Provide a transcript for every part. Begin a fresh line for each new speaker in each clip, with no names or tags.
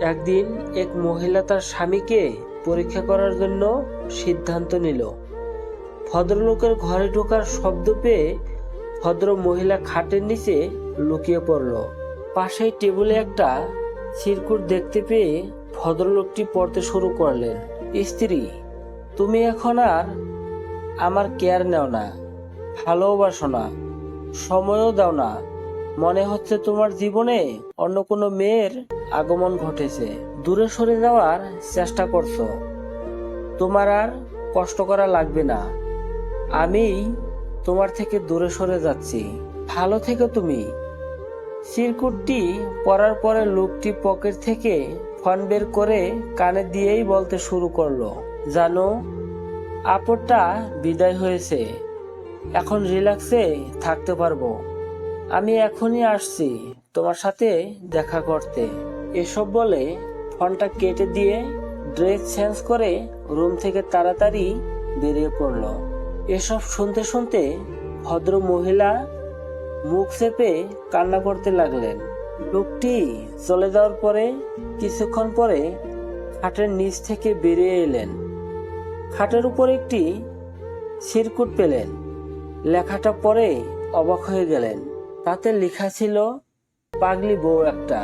একদিন এক মহিলা তার স্বামীকে পরীক্ষা করার জন্য সিদ্ধান্ত নিল। ভদ্রলোকের ঘরে ঢোকার শব্দ পেয়ে ভদ্র মহিলা খাটের নিচে লুকিয়ে পড়ল। পাশেই টেবিলে একটা চিরকুট দেখতে পেয়ে ভদ্রলোকটি পড়তে শুরু করলেন। স্ত্রী, তুমি এখন আর আমার কেয়ার নেও না, ভালোবাসো না, সময়ও দাও না। মনে হচ্ছে তোমার জীবনে অন্য কোনো মেয়ের আগমন ঘটেছে। দূরে সরে যাওয়ার চেষ্টা করছো। তোমার আর কষ্ট করা লাগবে না। আমি তোমার থেকে দূরে সরে যাচ্ছি। ভালো থেকো তুমি। চিরকুটটি পড়ার পরে লোকটি পকেট থেকে ফোন বের করে কানে দিয়েই বলতে শুরু করলো, জানো, আপদটা বিদায় হয়েছে। এখন রিল্যাক্সে থাকতে পারবো। আমি এখনই আসছি তোমার সাথে দেখা করতে। এসব বলে ফোনটা কেটে দিয়ে ড্রেস চেঞ্জ করে রুম থেকে তাড়াতাড়ি বেরিয়ে পড়ল। এসব শুনতে শুনতে ভদ্র মহিলা মুখ চেপে কান্না করতে লাগলেন। লোকটি চলে যাওয়ার পরে কিছুক্ষণ পরে খাটের নিচ থেকে বেরিয়ে এলেন। খাটের উপর একটি চিরকুট পেলেন। লেখাটা পড়ে অবাক হয়ে গেলেন। তাতে লেখা ছিল, পাগলি বউ একটা,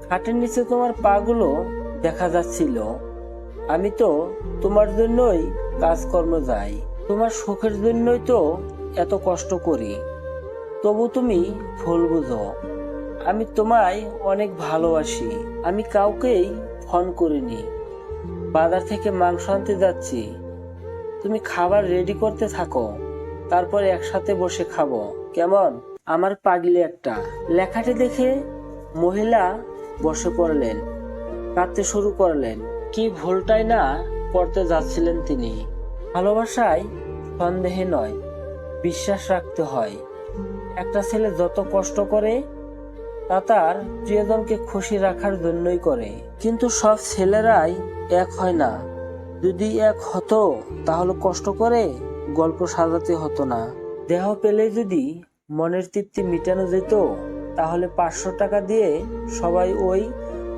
খাটের নিচে তোমার পাগুলো দেখা যাচ্ছিল। আমি তো তোমার জন্যই কাজকর্ম যাই, তোমার সুখের জন্যই তো এত কষ্ট করি, তবু তুমি ভুল বুঝো। আমি তোমায় অনেক ভালোবাসি। আমি কাউকেই ফোন করিনি। বাজার থেকে মাংস আনতে যাচ্ছি। তুমি খাবার রেডি করতে থাকো, তারপর একসাথে বসে খাবো, কেমন? আমার পাগলি একটা। লেখাটি দেখে মহিলা বসে পড়লেন, কাঁদতে শুরু করলেন। কি ভুলটাই না করতে যাচ্ছিলেন তিনি। ভালোবাসায় সন্দেহে নয়, বিশ্বাস রাখতে হয়। একটা ছেলে যত কষ্ট করে তা তার প্রিয়জনকে খুশি রাখার জন্যই করে। কিন্তু সব ছেলেরাই এক হয় না। যদি এক হতো তাহলে কষ্ট করে গল্প সাজাতে হতো না। দেহ পেলে যদি মনের তৃপ্তি মিটানো যেত তাহলে 500 টাকা দিয়ে সবাই ওই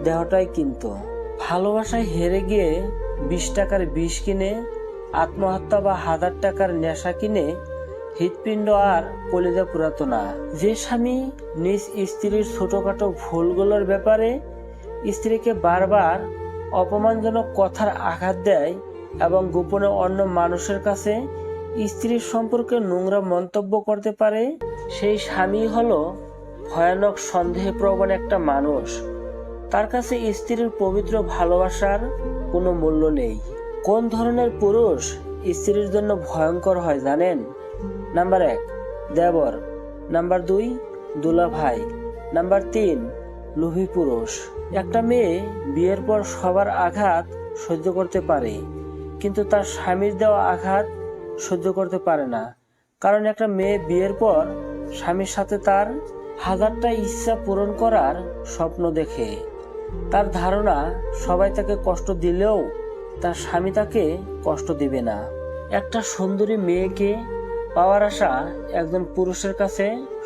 দেহটাই কিনতো। ভালোবাসায় হেরে গিয়ে 20 টাকার বিষ কিনে আত্মহত্যা বা 1000 টাকার নেশা কিনে হৃৎপিণ্ড আর কলিজা পুরাতো না। যে স্বামী নিজ স্ত্রীর ছোটখাটো ভুলগুলোর ব্যাপারে স্ত্রীকে বারবার অপমানজনক কথার আঘাত দেয় এবং গোপনে অন্য মানুষের কাছে স্ত্রীর সম্পর্কে নোংরা মন্তব্য করতে পারে, সেই স্বামী হলো ভয়ানক সন্দেহপ্রবণ একটা মানুষ। তার কাছে স্ত্রীর পবিত্র ভালোবাসার কোনো মূল্য নেই। কোন ধরনের পুরুষ স্ত্রীর জন্য ভয়ঙ্কর হয় জানেন? নাম্বার 1 দেবর, নাম্বার 2 দুলাভাই, নাম্বার 3 লোভী পুরুষ। একটা মেয়ে বিয়ের পর সবার আঘাত সহ্য করতে পারে, কিন্তু তার স্বামীর দেওয়া আঘাত সহ্য করতে পারে না। কারণ একটা মেয়ে বিয়ের পর স্বামীর সাথে তার 1000টা ইচ্ছা পূরণ করার স্বপ্ন দেখে। তার ধারণা সবাই তাকে কষ্ট দিলেও তার স্বামী তাকে কষ্ট দিবে না। একটা সুন্দরী মেয়েকে পাওয়ার আশা একজন পুরুষের কাছে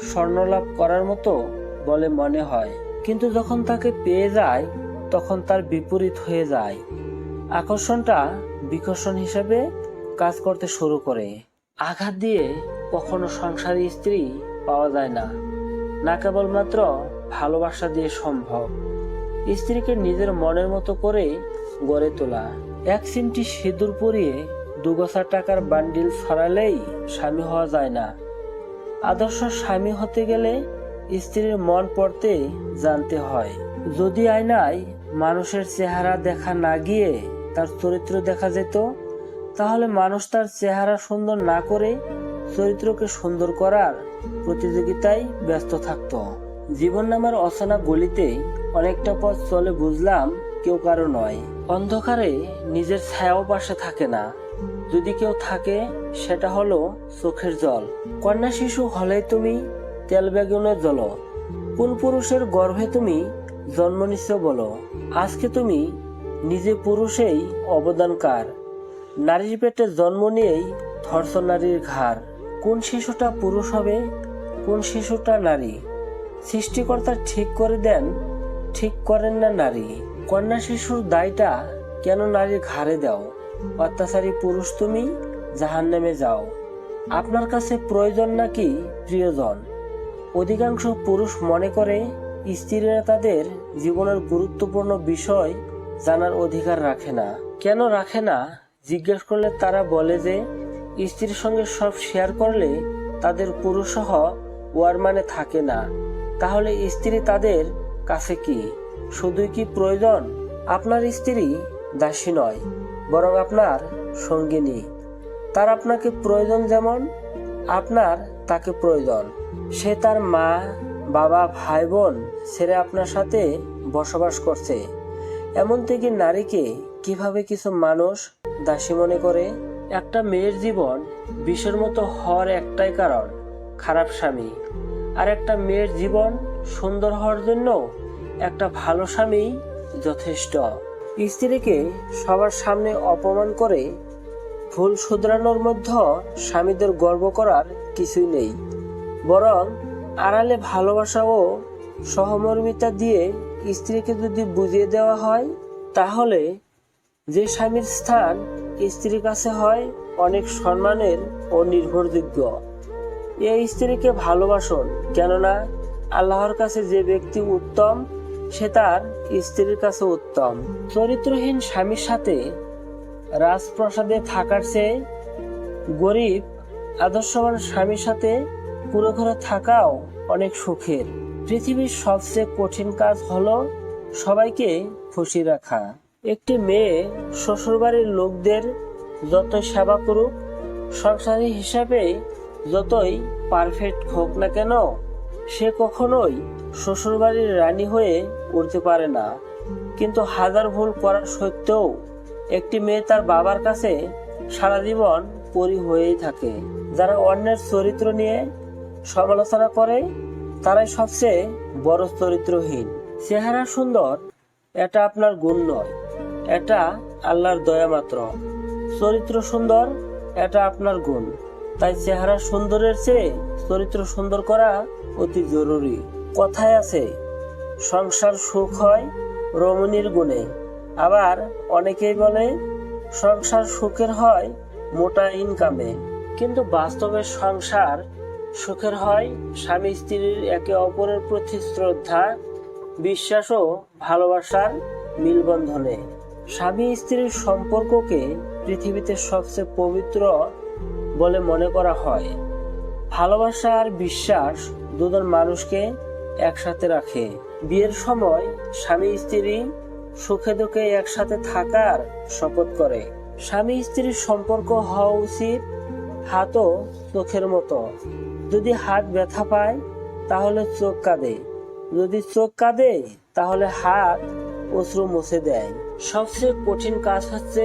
স্বর্ণলাভ করার মতো বলে মনে হয়, কিন্তু যখন তাকে পেয়ে যায় তখন তার বিপরীত হয়ে যায়। আকর্ষণটা বিকর্ষণ হিসেবে কাজ করতে শুরু করে। আঘাত দিয়ে কখনো সংসারী স্ত্রী পাওয়া যায় না, না কেবলমাত্র ভালোবাসা দিয়ে সম্ভব। স্ত্রীকে নিজের মনের মতো করে গড়ে তোলা। 1 চিমটি সিঁদুর পরিয়ে 2 টাকার বান্ডিল ছড়ালেই স্বামী হওয়া যায় না। আদর্শ স্বামী হতে গেলে স্ত্রীর মন পড়তে জানতে হয়। যদি আয়নায় মানুষের চেহারা দেখা না গিয়ে তার চরিত্র দেখা যেত, তাহলে মানুষ তার চেহারা সুন্দর না করে চরিত্রকে সুন্দর করার প্রতিযোগিতায় ব্যস্ত থাকত। জীবন নামের অচেনা গলিতে অনেকটা পথ চলে বুঝলাম কেউ কারো নয়। অন্ধকারে নিজের ছায়াও পাশে থাকে না। যদি কেউ থাকে সেটা হলো চোখের জল। কন্যা শিশু হলে তুমি তেল বেগুনে জ্বলো। কোন পুরুষের গর্ভে তুমি জন্ম নিচ্ছ বলো? আজকে তুমি নিজে পুরুষেই অবদানকার। নারীর পেটে জন্ম নিয়েই ধর্ষ নারীর ঘাড়। কোন শিশুটা পুরুষ হবে, কোন শিশুটা নারী, সৃষ্টিকর্তা ঠিক করে দেন, ঠিক করেন না নারী। কন্যা শিশুর দায়টা কেন নারীর ঘাড়ে দাও? অত্যাচারী পুরুষ তুমি, জাহান্নামে যাও। আপনার কাছে প্রয়োজন নাকি প্রিয়জন? অধিকাংশ পুরুষ মনে করে স্ত্রীরা তাদের জীবনের গুরুত্বপূর্ণ বিষয় জানার অধিকার রাখে না। কেন রাখে না জিজ্ঞেস করলে তারা বলে যে স্ত্রীর সঙ্গে সব শেয়ার করলে তাদের পুরুষসহ ওয়ার মানে থাকে না। তাহলে স্ত্রী তাদের কাছে কি শুধুই কি প্রয়োজন? আপনার স্ত্রী দাসী নয়, বরং আপনার সঙ্গিনী। তার আপনাকে প্রয়োজন যেমন আপনার তাকে প্রয়োজন। সে তার মা, বাবা, ভাই বোন ছেড়ে আপনার সাথে বসবাস করছে। এমন থেকে নারীকে কিভাবে কিছু মানুষ দাসী মনে করে? একটা মেয়ের জীবন বিষের মতো হওয়ার একটাই কারণ, খারাপ স্বামী। আর একটা মেয়ের জীবন সুন্দর হওয়ার জন্য একটা ভালো স্বামী যথেষ্ট। স্ত্রীকে সবার সামনে অপমান করে ভুল শুধরানোর মধ্যে স্বামীদের গর্ব করার কিছুই নেই, বরং আড়ালে ভালোবাসা ও সহমর্মিতা দিয়ে স্ত্রীকে যদি বুঝিয়ে দেওয়া হয়, তাহলে যে স্বামীর স্থান স্ত্রীর কাছে হয় অনেক সম্মানের ও নির্ভরযোগ্য। এই স্ত্রীকে ভালোবাসুন, কেননা আল্লাহর কাছে যে ব্যক্তি উত্তম সে তার স্ত্রীর কাছে উত্তম। চরিত্রহীন স্বামীর সাথে রাজপ্রাসাদে থাকার চেয়ে গরিব আদর্শবান স্বামীর সাথে পুরো ঘরে থাকাও অনেক সুখের। পৃথিবীর সবচেয়ে কঠিন কাজ হলো সবাইকে খুশি রাখা। একটি মেয়ে শ্বশুরবাড়ির লোকদের যত সেবা করুক, সংসারী হিসাবে যতই পারফেক্ট হোক না কেন, সে কখনোই শ্বশুরবাড়ির রানী হয়ে উঠতে পারে না। কিন্তু হাজার ভুল করার সত্ত্বেও একটি মেয়ে তার বাবার কাছে সারা জীবন পরী হয়েই থাকে। যারা অন্যের চরিত্র নিয়ে সমালোচনা করে তারাই সবচেয়ে বড় চরিত্রহীন। চেহারা সুন্দর এটা আপনার গুণ নয়, এটা আল্লাহর দয়া মাত্র। চরিত্র সুন্দর এটা আপনার গুণ। তাই চেহারা সুন্দরের চেয়ে চরিত্র সুন্দর করা অতি জরুরি। কথায় আছে, সংসার সুখ হয় রমণীর গুণে। আবার অনেকেই বলে সংসার সুখের হয় মোটা ইনকামে। কিন্তু বাস্তবে সংসার সুখের হয় স্বামী স্ত্রীর একে অপরের প্রতি শ্রদ্ধা, বিশ্বাস ও ভালোবাসার মিলবন্ধনে। স্বামী স্ত্রীর সম্পর্ককে পৃথিবীতে সবচেয়ে পবিত্র বলে মনে করা হয়। ভালোবাসা আর বিশ্বাস দুজন মানুষকে একসাথে রাখে। বিয়ের সময় স্বামী স্ত্রী সুখে দুঃখে একসাথে থাকার শপথ করে। স্বামী স্ত্রীর সম্পর্ক হওয়া উচিত হাত ও চোখের মতো। যদি হাত ব্যথা পায় তাহলে চোখ কাঁদে, যদি চোখ কাঁদে তাহলে হাত অশ্রু মুছে দেয়। সবচেয়ে কঠিন কাজ হচ্ছে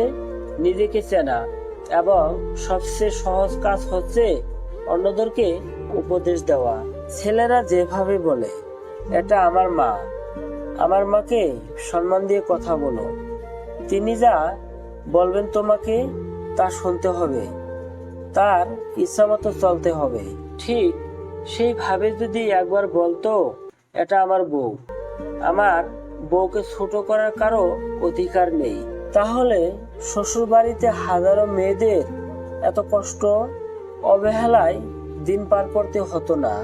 নিজেকে চেনা, এবং সবচেয়ে সহজ কাজ হচ্ছে অন্যদেরকে উপদেশ দেওয়া। ছেলেরা যেভাবে বলে, এটা আমার মা, আমার মাকে সম্মান দিয়ে কথা বলো, তিনি যা বলবেন তোমাকে তা শুনতে হবে, তার ইচ্ছা মতো চলতে হবে। ঠিক সেইভাবে যদি একবার বলতো, এটা আমার বউ, আমার বউকে ছোট করার কারো অধিকার নেই, তাহলে শ্বশুর বাড়িতে হাজারো মেয়েদের এত কষ্ট অবহেলায় দিন পার করতে হতো না।